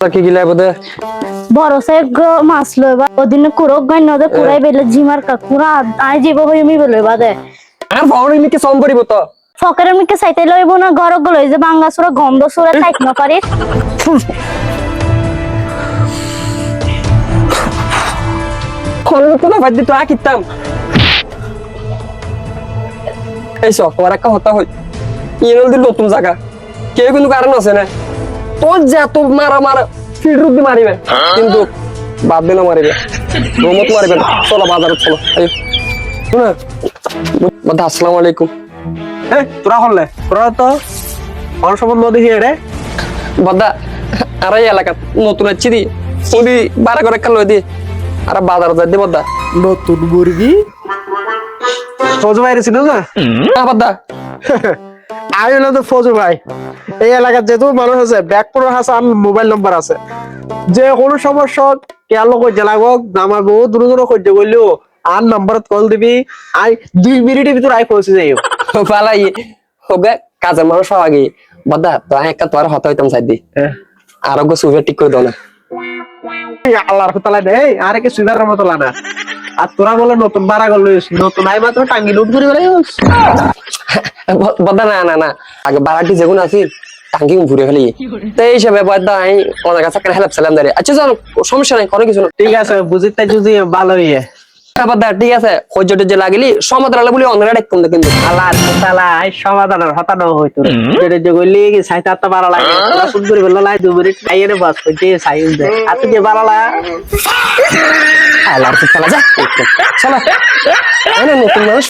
কি গিলা বদে বড় সে মাছ লইবা ওদিন কুরক গাই নদে কুরাই বেলে জিমার কা কুরা আই জীব হই মি বলে বাদে আর ফাউনি মিকে সম করিব তো ফকরের মিকে সাইতে লইব না ঘর গলই যে বাঙ্গা সুরা গন্ধ সুরা টাইট না পারি কোন কোন বাদি তো আকিতাম এইসো তোমার একটা হতা হই ইনল দিল নতুন জায়গা কেউ কিন্তু কারণ আছে না তোর যা তো মারা মারা ফিল্ড রুট দি মারিবে কিন্তু বাদ দিলে মারিবে রহমত মারিবে না। চলো বাজারে চলো আই শুনে বদা আসসালামু আলাইকুম তোরা হলে তোরা তো মানুষ সম্বন্ধ দেখি রে বদা আর এই এলাকা নতুন আছি দি ওদি বারা করে কালো দি আর বাজার যাই দি বদা নতুন মুরগি ফৌজু ভাই ছিল না না বদা আমি হলো তো ফৌজু ভাই এই এলাকার যেহেতু মানুষ আছে ব্যাকপুর হাসান মোবাইল নাম্বার আছে যে কোনো সমস্যা কেয়ালো কইতে লাগো আমার বহু দূর দূর কইতে গেলেও আর নাম্বারত কল দিবি আই 2 মিনিটের ভিতর আই পৌঁছে যাইও পালাই হোগে কাজের মানুষ হওয়া আগে বদা তো একটা তোর হতা হইতাম চাই দি আরোগ্য সুবিধা ঠিক করে দাও না আল্লাহর তাআলা দেই আরে কি সুইদারের মতো লানা আর তোরা বলে নতুন বাড়া গল নতুন আই মাত্র টাঙ্গি লুট করে বেলাই বদা না না না আগে বারাটি যেগুলো আছে টাঙ্গি ঘুরে ফেলি তো এই হিসাবে বদা আমি ওনার কাছে একটা হেল্প সালাম দাঁড়িয়ে আচ্ছা চলো সমস্যা নাই কোনো কিছু না ঠিক আছে বুঝিতে যদি ভালো ইয়ে বদা ঠিক আছে সহ্য টহ্য লাগিলি সমাধান লাগলে বলি অন্যরা ডাকতাম কিন্তু আল্লাহর তাআলা আই সমাধানের হতানো হইতো যেটা যে গলি কি সাইতে আত্মা বাড়া লাগে তোরা শুন করে বললা লাই 2 মিনিট আইরে বাস কইতে সাইন দে আর তুই যে বাড়া লাগা আল্লাহর তাআলা যা চলো নতুন মানুষ